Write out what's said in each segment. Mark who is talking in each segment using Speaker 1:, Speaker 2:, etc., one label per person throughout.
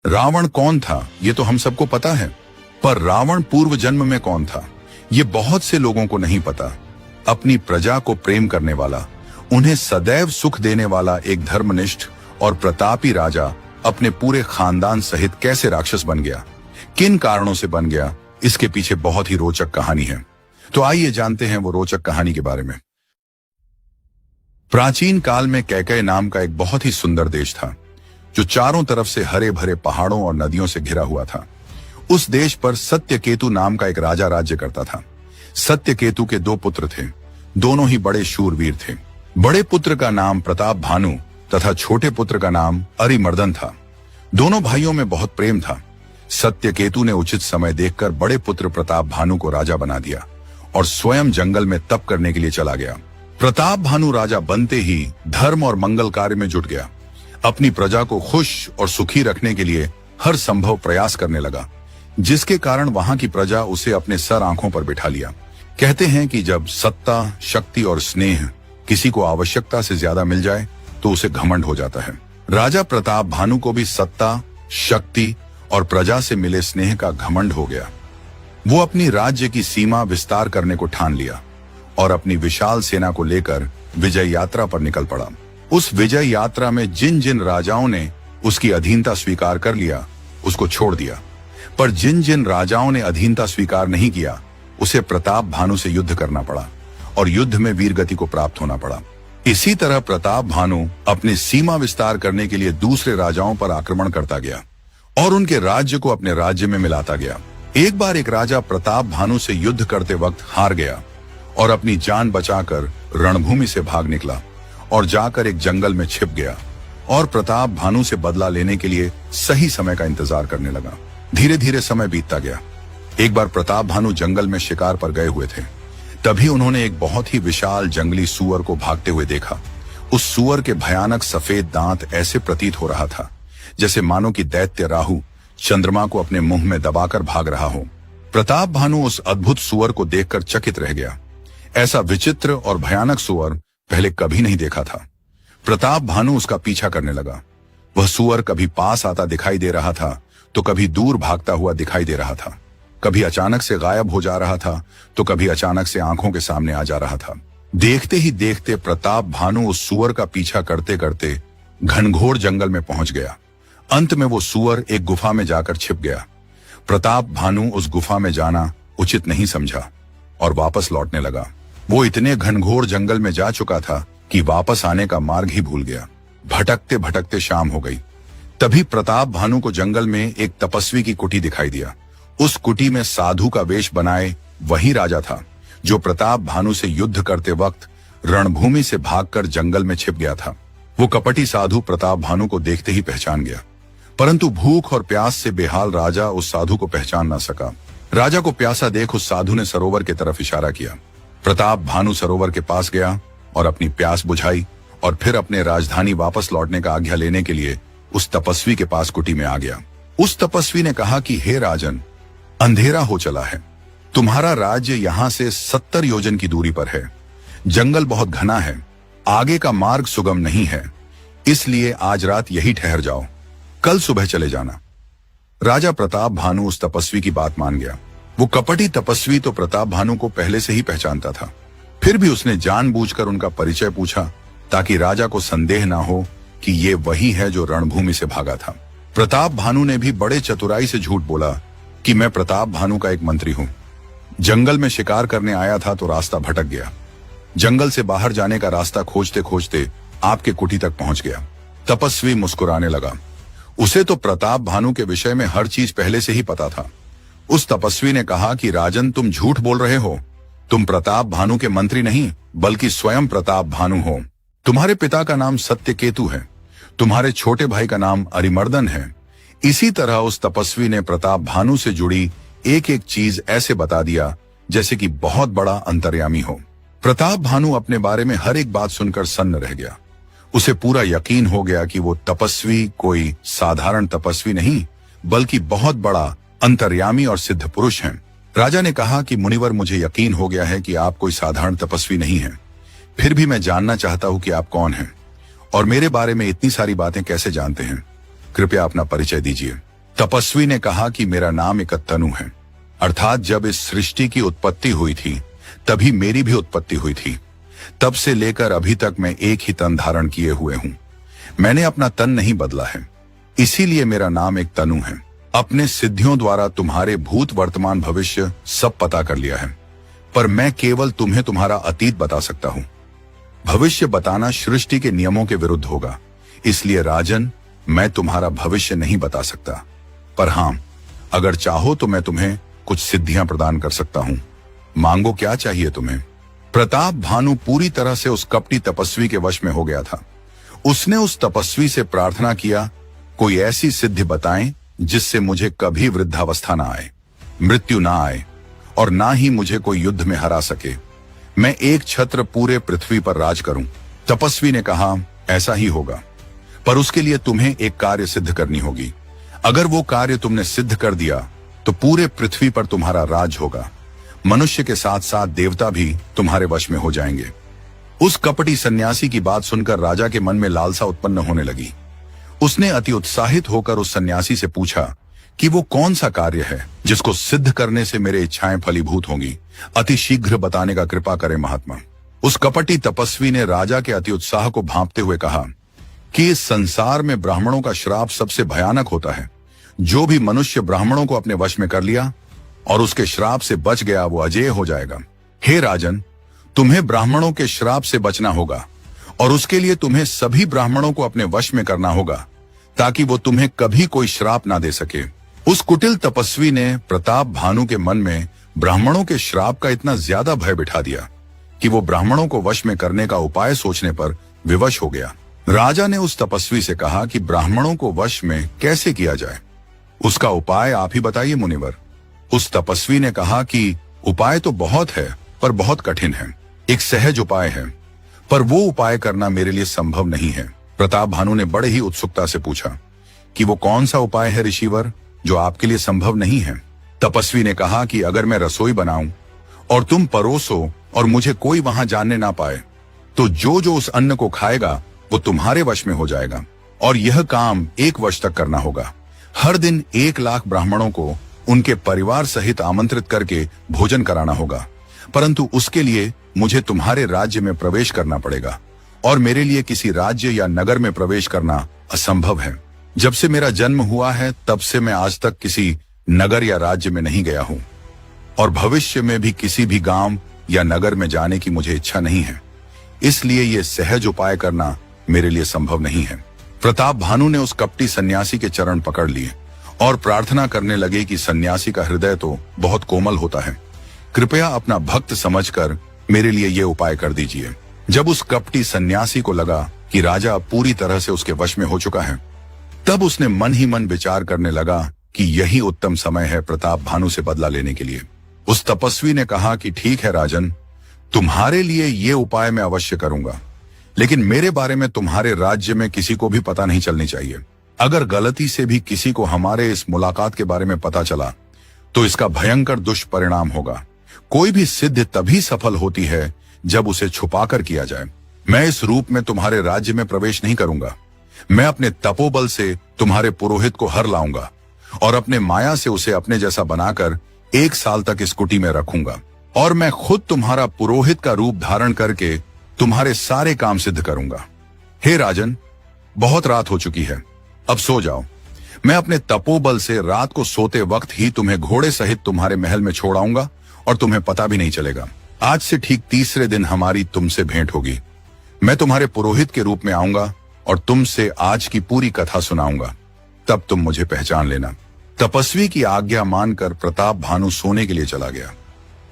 Speaker 1: रावण कौन था ये तो हम सबको पता है, पर रावण पूर्व जन्म में कौन था ये बहुत से लोगों को नहीं पता। अपनी प्रजा को प्रेम करने वाला, उन्हें सदैव सुख देने वाला एक धर्मनिष्ठ और प्रतापी राजा अपने पूरे खानदान सहित कैसे राक्षस बन गया, किन कारणों से बन गया, इसके पीछे बहुत ही रोचक कहानी है। तो आइए जानते हैं वो रोचक कहानी के बारे में। प्राचीन काल में कैकेय नाम का एक बहुत ही सुंदर देश था, जो चारों तरफ से हरे भरे पहाड़ों और नदियों से घिरा हुआ था। उस देश पर सत्यकेतु नाम का एक राजा राज्य करता था। सत्यकेतु के 2 पुत्र थे, दोनों ही बड़े शूरवीर थे। बड़े पुत्र का नाम प्रताप भानु तथा छोटे पुत्र का नाम अरिमर्दन था। दोनों भाइयों में बहुत प्रेम था। सत्यकेतु ने उचित समय देखकर बड़े पुत्र प्रताप भानु को राजा बना दिया और स्वयं जंगल में तप करने के लिए चला गया। प्रताप भानु राजा बनते ही धर्म और मंगल कार्य में जुट गया। अपनी प्रजा को खुश और सुखी रखने के लिए हर संभव प्रयास करने लगा, जिसके कारण वहां की प्रजा उसे अपने सर आंखों पर बिठा लिया। कहते हैं कि जब सत्ता, शक्ति और स्नेह किसी को आवश्यकता से ज्यादा मिल जाए तो उसे घमंड हो जाता है। राजा प्रताप भानु को भी सत्ता, शक्ति और प्रजा से मिले स्नेह का घमंड हो गया। वो अपनी राज्य की सीमा विस्तार करने को ठान लिया और अपनी विशाल सेना को लेकर विजय यात्रा पर निकल पड़ा। उस विजय यात्रा में जिन जिन राजाओं ने उसकी अधीनता स्वीकार कर लिया, उसको छोड़ दिया, पर जिन जिन राजाओं ने अधीनता स्वीकार नहीं किया, उसे प्रताप भानु से युद्ध करना पड़ा और युद्ध में वीरगति को प्राप्त होना पड़ा। इसी तरह प्रताप भानु अपनी सीमा विस्तार करने के लिए दूसरे राजाओं पर आक्रमण करता गया और उनके राज्य को अपने राज्य में मिलाता गया। एक बार एक राजा प्रताप भानु से युद्ध करते वक्त हार गया और अपनी जान बचाकर रणभूमि से भाग निकला और जाकर एक जंगल में छिप गया और प्रताप भानु से बदला लेने के लिए सही समय का इंतजार करने लगा। धीरे धीरे समय बीतता गया। एक बार प्रताप भानु जंगल में शिकार पर गए हुए थे। तभी उन्होंने एक बहुत ही विशाल जंगली सूअर को भागते हुए देखा। उस सूअर के भयानक सफेद दांत ऐसे प्रतीत हो रहा था जैसे मानो कि दैत्य राहु चंद्रमा को अपने मुंह में दबाकर भाग रहा हो। प्रताप भानु उस अद्भुत सूअर को देखकर चकित रह गया। ऐसा विचित्र और भयानक सूअर पहले कभी नहीं देखा था। प्रताप भानु उसका पीछा करने लगा। वह सूअर कभी पास आता दिखाई दे रहा था तो कभी दूर भागता हुआ दिखाई दे रहा था। कभी अचानक से गायब हो जा रहा था तो कभी अचानक से आंखों के सामने आ जा रहा था। देखते ही देखते प्रताप भानु उस सूअर का पीछा करते करते घनघोर जंगल में पहुंच गया। अंत में वो सूअर एक गुफा में जाकर छिप गया। प्रताप भानु उस गुफा में जाना उचित नहीं समझा और वापस लौटने लगा। वो इतने घनघोर जंगल में जा चुका था कि वापस आने का मार्ग ही भूल गया। भटकते भटकते शाम हो गई। तभी प्रताप भानु को जंगल में एक तपस्वी की कुटी दिखाई दिया। उस कुटी में साधु का वेश बनाए वही राजा था जो प्रताप भानु से युद्ध करते वक्त रणभूमि से भागकर जंगल में छिप गया था। वो कपटी साधु प्रताप भानु को देखते ही पहचान गया, परंतु भूख और प्यास से बेहाल राजा उस साधु को पहचान न सका। राजा को प्यासा देख उस साधु ने सरोवर की तरफ इशारा किया। प्रताप भानु सरोवर के पास गया और अपनी प्यास बुझाई और फिर अपने राजधानी वापस लौटने का आज्ञा लेने के लिए उस तपस्वी के पास कुटी में आ गया। उस तपस्वी ने कहा कि हे राजन, अंधेरा हो चला है। तुम्हारा राज्य यहाँ से 70 योजन की दूरी पर है। जंगल बहुत घना है, आगे का मार्ग सुगम नहीं है, इसलिए आज रात यही ठहर जाओ, कल सुबह चले जाना। राजा प्रताप भानु उस तपस्वी की बात मान गया। वो कपटी तपस्वी तो प्रताप भानु को पहले से ही पहचानता था, फिर भी उसने जानबूझकर उनका परिचय पूछा ताकि राजा को संदेह ना हो कि ये वही है जो रणभूमि से भागा था। प्रताप भानु ने भी बड़े चतुराई से झूठ बोला कि मैं प्रताप भानु का एक मंत्री हूं। जंगल में शिकार करने आया था तो रास्ता भटक गया। जंगल से बाहर जाने का रास्ता खोजते खोजते आपके कुटी तक पहुंच गया। तपस्वी मुस्कुराने लगा। उसे तो प्रताप भानु के विषय में हर चीज पहले से ही पता था। उस तपस्वी ने कहा कि राजन, तुम झूठ बोल रहे हो। तुम प्रताप भानु के मंत्री नहीं बल्कि स्वयं प्रताप भानु हो। तुम्हारे पिता का नाम सत्यकेतु है, तुम्हारे छोटे भाई का नाम अरिमर्दन है। इसी तरह उस तपस्वी ने प्रताप भानु से जुड़ी एक एक चीज ऐसे बता दिया जैसे कि बहुत बड़ा अंतर्यामी हो। प्रताप भानु अपने बारे में हर एक बात सुनकर सन्न रह गया। उसे पूरा यकीन हो गया कि वो तपस्वी कोई साधारण तपस्वी नहीं बल्कि बहुत बड़ा अंतर्यामी और सिद्ध पुरुष हैं। राजा ने कहा कि मुनिवर, मुझे यकीन हो गया है कि आप कोई साधारण तपस्वी नहीं हैं, फिर भी मैं जानना चाहता हूं कि आप कौन हैं और मेरे बारे में इतनी सारी बातें कैसे जानते हैं। कृपया अपना परिचय दीजिए। तपस्वी ने कहा कि मेरा नाम एक तनु है, अर्थात जब इस सृष्टि की उत्पत्ति हुई थी तभी मेरी भी उत्पत्ति हुई थी। तब से लेकर अभी तक मैं एक ही तन धारण किए हुए हूं। मैंने अपना तन नहीं बदला है, इसीलिए मेरा नाम एक तनु है। अपने सिद्धियों द्वारा तुम्हारे भूत वर्तमान भविष्य सब पता कर लिया है, पर मैं केवल तुम्हें तुम्हारा अतीत बता सकता हूं। भविष्य बताना सृष्टि के नियमों के विरुद्ध होगा, इसलिए राजन मैं तुम्हारा भविष्य नहीं बता सकता। पर हां, अगर चाहो तो मैं तुम्हें कुछ सिद्धियां प्रदान कर सकता हूं। मांगो, क्या चाहिए तुम्हें? प्रताप भानु पूरी तरह से उस कपटी तपस्वी के वश में हो गया था। उसने उस तपस्वी से प्रार्थना किया, कोई ऐसी सिद्धि बताएं जिससे मुझे कभी वृद्धावस्था ना आए, मृत्यु ना आए और ना ही मुझे कोई युद्ध में हरा सके। मैं एक छत्र पूरे पृथ्वी पर राज करूं। तपस्वी ने कहा, ऐसा ही होगा, पर उसके लिए तुम्हें एक कार्य सिद्ध करनी होगी। अगर वो कार्य तुमने सिद्ध कर दिया तो पूरे पृथ्वी पर तुम्हारा राज होगा। मनुष्य के साथ साथ देवता भी तुम्हारे वश में हो जाएंगे। उस कपटी सन्यासी की बात सुनकर राजा के मन में लालसा उत्पन्न होने लगी। उसने अति उत्साहित होकर उस सन्यासी से पूछा कि वो कौन सा कार्य है जिसको सिद्ध करने से मेरे इच्छाएं फलीभूत होंगी। अति शीघ्र बताने का कृपा करें महात्मा। उस कपटी तपस्वी ने राजा के अति उत्साह को भांपते हुए कहा कि इस संसार में ब्राह्मणों का श्राप सबसे भयानक होता है। जो भी मनुष्य ब्राह्मणों को अपने वश में कर लिया और उसके श्राप से बच गया वो अजेय हो जाएगा। हे राजन, तुम्हें ब्राह्मणों के श्राप से बचना होगा और उसके लिए तुम्हें सभी ब्राह्मणों को अपने वश में करना होगा ताकि वो तुम्हें कभी कोई श्राप ना दे सके। उस कुटिल तपस्वी ने प्रताप भानु के मन में ब्राह्मणों के श्राप का इतना ज्यादा भय बिठा दिया कि वो ब्राह्मणों को वश में करने का उपाय सोचने पर विवश हो गया। राजा ने उस तपस्वी से कहा कि ब्राह्मणों को वश में कैसे किया जाए, उसका उपाय आप ही बताइए मुनिवर। उस तपस्वी ने कहा कि उपाय तो बहुत है पर बहुत कठिन है। एक सहज उपाय है पर वो उपाय करना मेरे लिए संभव नहीं है। प्रताप भानु ने बड़े ही उत्सुकता से पूछा कि वो कौन सा उपाय है ऋषिवर जो आपके लिए संभव नहीं है। तपस्वी ने कहा कि अगर मैं रसोई बनाऊं और तुम परोसो और मुझे कोई वहां जानने ना पाए तो जो जो उस अन्न को खाएगा वो तुम्हारे वश में हो जाएगा और यह काम 1 वर्ष तक करना होगा। हर दिन 1 लाख ब्राह्मणों को उनके परिवार सहित आमंत्रित करके भोजन कराना होगा, परंतु उसके लिए मुझे तुम्हारे राज्य में प्रवेश करना पड़ेगा और मेरे लिए किसी राज्य या नगर में प्रवेश करना असंभव है। जब से मेरा जन्म हुआ है तब से मैं आज तक किसी नगर या राज्य में नहीं गया हूं और भविष्य में भी किसी भी गांव या नगर में जाने की मुझे इच्छा नहीं है, इसलिए यह सहज उपाय करना मेरे लिए संभव नहीं है। प्रताप भानु ने उस कपटी सन्यासी के चरण पकड़ लिए और प्रार्थना करने लगे कि सन्यासी का हृदय तो बहुत कोमल होता है, कृपया अपना भक्त समझकर मेरे लिए ये उपाय कर दीजिए। जब उस कपटी सन्यासी को लगा कि राजा पूरी तरह से उसके वश में हो चुका है, तब उसने मन ही मन विचार करने लगा कि यही उत्तम समय है प्रताप भानु से बदला लेने के लिए। उस तपस्वी ने कहा कि ठीक है राजन, तुम्हारे लिए ये उपाय मैं अवश्य करूंगा, लेकिन मेरे बारे में तुम्हारे राज्य में किसी को भी पता नहीं चलनी चाहिए। अगर गलती से भी किसी को हमारे इस मुलाकात के बारे में पता चला तो इसका भयंकर दुष्परिणाम होगा। कोई भी सिद्धि तभी सफल होती है जब उसे छुपाकर किया जाए। मैं इस रूप में तुम्हारे राज्य में प्रवेश नहीं करूंगा। मैं अपने तपोबल से तुम्हारे पुरोहित को हर लाऊंगा और अपने माया से उसे अपने जैसा बनाकर 1 साल तक इस कुटी में रखूंगा और मैं खुद तुम्हारा पुरोहित का रूप धारण करके तुम्हारे सारे काम सिद्ध करूंगा। हे राजन, बहुत रात हो चुकी है, अब सो जाओ। मैं अपने तपोबल से रात को सोते वक्त ही तुम्हें घोड़े सहित तुम्हारे महल में छोड़ आऊंगा और तुम्हें पता भी नहीं चलेगा। आज से ठीक 3रे दिन हमारी तुमसे भेंट होगी। मैं तुम्हारे पुरोहित के रूप में आऊंगा और तुमसे आज की पूरी कथा सुनाऊंगा, तब तुम मुझे पहचान लेना। तपस्वी की आज्ञा मानकर प्रताप भानु सोने के लिए चला गया।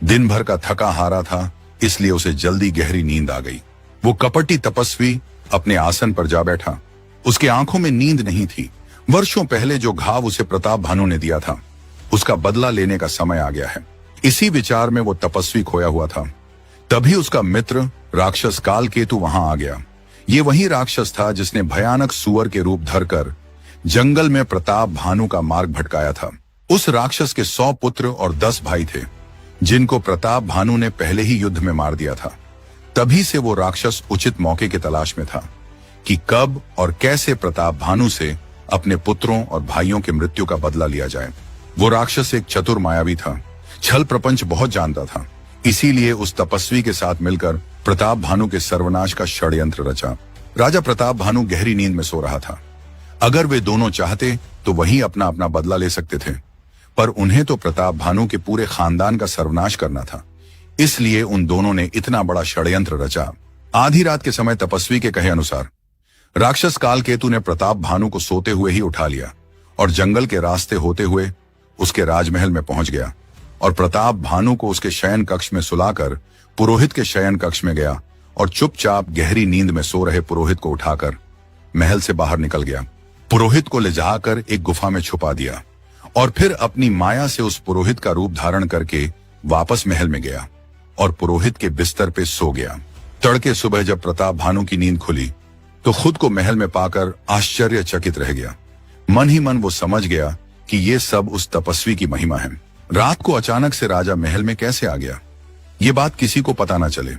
Speaker 1: दिन भर का थका हारा था, इसलिए उसे जल्दी गहरी नींद आ गई। वो कपटी तपस्वी अपने आसन पर जा बैठा। उसकी आंखों में नींद नहीं थी। वर्षों पहले जो घाव उसे प्रताप भानु ने दिया था, उसका बदला लेने का समय आ गया है। इसी विचार में वो तपस्वी खोया हुआ था। तभी उसका मित्र राक्षस कालकेतु वहां आ गया। ये वही राक्षस था जिसने भयानक सुअर के रूप धरकर जंगल में प्रताप भानु का मार्ग भटकाया था। उस राक्षस के 100 पुत्र और 10 भाई थे, जिनको प्रताप भानु ने पहले ही युद्ध में मार दिया था। तभी से वो राक्षस उचित मौके की तलाश में था कि कब और कैसे प्रताप भानु से अपने पुत्रों और भाइयों के मृत्यु का बदला लिया जाए। वो राक्षस एक चतुर मायावी था, छल प्रपंच बहुत जानता था। इसीलिए उस तपस्वी के साथ मिलकर प्रताप भानु के सर्वनाश का षड्यंत्र रचा। राजा प्रताप भानु गहरी नींद में सो रहा था। अगर वे दोनों चाहते तो वहीं अपना अपना बदला ले सकते थे, पर उन्हें तो प्रताप भानु के पूरे खानदान का सर्वनाश करना था। इसलिए उन दोनों ने इतना बड़ा षड्यंत्र रचा। आधी रात के समय तपस्वी के कहे अनुसार राक्षस कालकेतु ने प्रताप भानु को सोते हुए ही उठा लिया और जंगल के रास्ते होते हुए उसके राजमहल में पहुंच गया और प्रताप भानु को उसके शयन कक्ष में सुलाकर पुरोहित के शयन कक्ष में गया और चुपचाप गहरी नींद में सो रहे पुरोहित को उठाकर महल से बाहर निकल गया। पुरोहित को ले जाकर एक गुफा में छुपा दिया और फिर अपनी माया से उस पुरोहित का रूप धारण करके वापस महल में गया और पुरोहित के बिस्तर पे सो गया। तड़के सुबह जब प्रताप भानु की नींद खुली तो खुद को महल में पाकर आश्चर्यचकित रह गया। मन ही मन वो समझ गया कि ये सब उस तपस्वी की महिमा है। रात को अचानक से राजा महल में कैसे आ गया, ये बात किसी को पता न चले,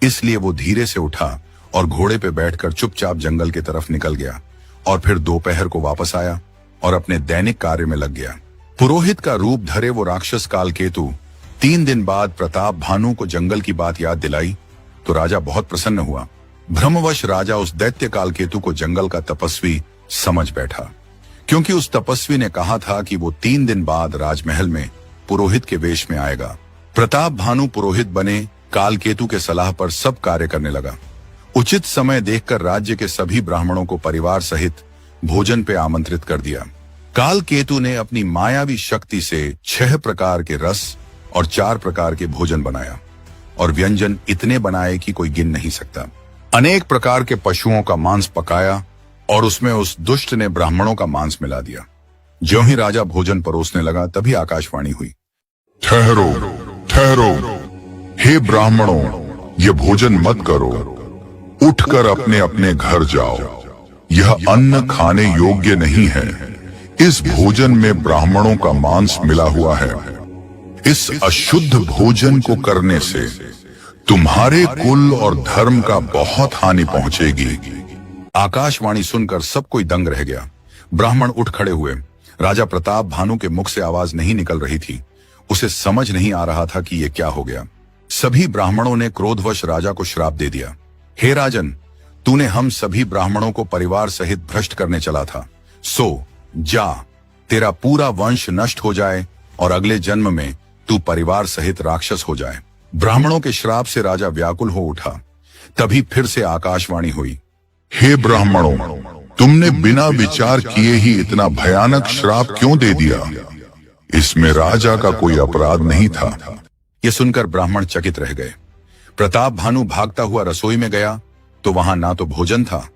Speaker 1: इसलिए वो धीरे से उठा और घोड़े पे बैठकर चुपचाप जंगल की तरफ निकल गया और फिर दोपहर को वापस आया और अपने दैनिक कार्य में लग गया। पुरोहित का रूप धरे वो राक्षस कालकेतु 3 दिन बाद प्रताप भानु को जंगल की बात याद दिलाई तो राजा बहुत प्रसन्न हुआ। भ्रमवश राजा उस दैत्य कालकेतु को जंगल का तपस्वी समझ बैठा, क्योंकि उस तपस्वी ने कहा था कि वो 3 दिन बाद राजमहल में पुरोहित के वेश में आएगा। प्रताप भानु पुरोहित बने, कालकेतु के सलाह पर सब कार्य करने लगा। उचित समय देखकर राज्य के सभी ब्राह्मणों को परिवार सहित भोजन पे आमंत्रित कर दिया। कालकेतु ने अपनी मायावी शक्ति से 6 प्रकार के रस और 4 प्रकार के भोजन बनाया और व्यंजन इतने बनाए कि कोई गिन नहीं सकता। अनेक प्रकार के पशुओं का मांस पकाया और उसमें उस दुष्ट ने ब्राह्मणों का मांस मिला दिया। ज्यों ही राजा भोजन परोसने लगा तभी आकाशवाणी हुई,
Speaker 2: ठहरो ठहरो, हे ब्राह्मणों, ये भोजन मत करो, उठकर अपने अपने घर जाओ। यह अन्न खाने योग्य नहीं है। इस भोजन में ब्राह्मणों का मांस मिला हुआ है। इस अशुद्ध भोजन को करने से तुम्हारे कुल और धर्म का बहुत हानि पहुंचेगी।
Speaker 1: आकाशवाणी सुनकर सब कोई दंग रह गया। ब्राह्मण उठ खड़े हुए। राजा प्रताप भानु के मुख से आवाज नहीं निकल रही थी। उसे समझ नहीं आ रहा था कि ये क्या हो गया। सभी ब्राह्मणों ने क्रोधवश राजा को श्राप दे दिया, हे राजन, तूने हम सभी ब्राह्मणों को परिवार सहित भ्रष्ट करने चला था। सो जा, तेरा पूरा वंश नष्ट हो जाए और अगले जन्म में तू परिवार सहित राक्षस हो जाए। ब्राह्मणों के श्राप से राजा व्याकुल हो उठा। तभी फिर से आकाशवाणी हुई,
Speaker 2: हे ब्राह्मणों, तुमने बिना विचार किए ही इतना भयानक श्राप क्यों दे दिया? इसमें राजा का कोई अपराध नहीं था।
Speaker 1: ये सुनकर ब्राह्मण चकित रह गए। प्रताप भानु भागता हुआ रसोई में गया तो वहां ना तो भोजन था,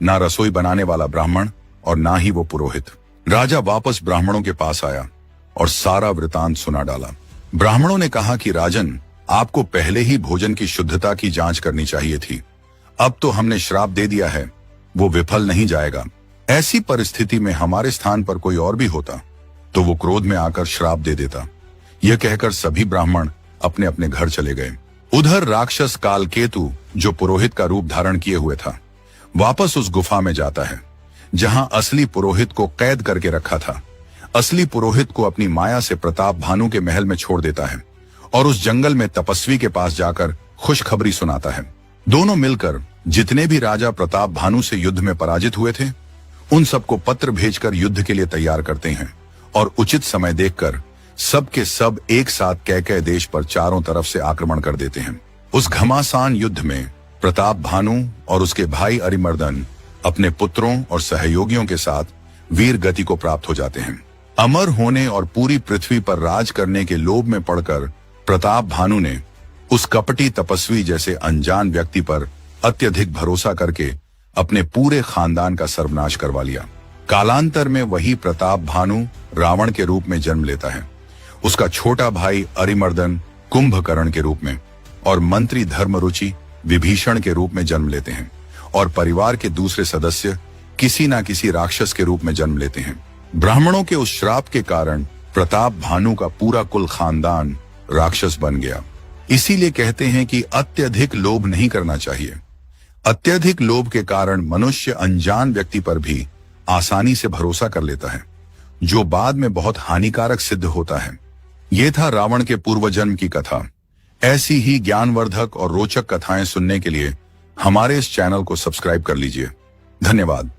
Speaker 1: ना रसोई बनाने वाला ब्राह्मण और ना ही वो पुरोहित। राजा वापस ब्राह्मणों के पास आया और सारा वृतांत सुना डाला। ब्राह्मणों ने कहा कि राजन, आपको पहले ही भोजन की शुद्धता की जांच करनी चाहिए थी। अब तो हमने श्राप दे दिया है, वो विफल नहीं जाएगा। ऐसी परिस्थिति में हमारे स्थान पर कोई और भी होता तो वो क्रोध में आकर श्राप दे देता। यह कहकर सभी ब्राह्मण अपने अपने घर चले गए। उधर राक्षस कालकेतु, जो पुरोहित का रूप धारण किए हुए था, वापस उस गुफा में जाता है जहां असली पुरोहित को कैद करके रखा था। असली पुरोहित को अपनी माया से प्रताप भानु के महल में छोड़ देता है और उस जंगल में तपस्वी के पास जाकर खुशखबरी सुनाता है। दोनों मिलकर जितने भी राजा प्रताप भानु से युद्ध में पराजित हुए थे, उन सबको पत्र भेजकर युद्ध के लिए तैयार करते हैं और उचित समय देखकर सब के सब एक साथ कैकेय देश पर चारों तरफ से आक्रमण कर देते हैं। उस घमासान युद्ध में प्रताप भानु और उसके भाई अरिमर्दन अपने पुत्रों और सहयोगियों के साथ वीर गति को प्राप्त हो जाते हैं। अमर होने और पूरी पृथ्वी पर राज करने के लोभ में पड़कर प्रताप भानु ने उस कपटी तपस्वी जैसे अनजान व्यक्ति पर अत्यधिक भरोसा करके अपने पूरे खानदान का सर्वनाश करवा लिया। कालांतर में वही प्रताप भानु रावण के रूप में जन्म लेता है। उसका छोटा भाई अरिमर्दन कुंभकर्ण के रूप में और मंत्री धर्मरुचि विभीषण के रूप में जन्म लेते हैं और परिवार के दूसरे सदस्य किसी न किसी राक्षस के रूप में जन्म लेते हैं। ब्राह्मणों के उस श्राप के कारण प्रताप भानु का पूरा कुल खानदान राक्षस बन गया। इसीलिए कहते हैं कि अत्यधिक लोभ नहीं करना चाहिए। अत्यधिक लोभ के कारण मनुष्य अनजान व्यक्ति पर भी आसानी से भरोसा कर लेता है, जो बाद में बहुत हानिकारक सिद्ध होता है। यह था रावण के पूर्व जन्म की कथा। ऐसी ही ज्ञानवर्धक और रोचक कथाएं सुनने के लिए हमारे इस चैनल को सब्सक्राइब कर लीजिए। धन्यवाद।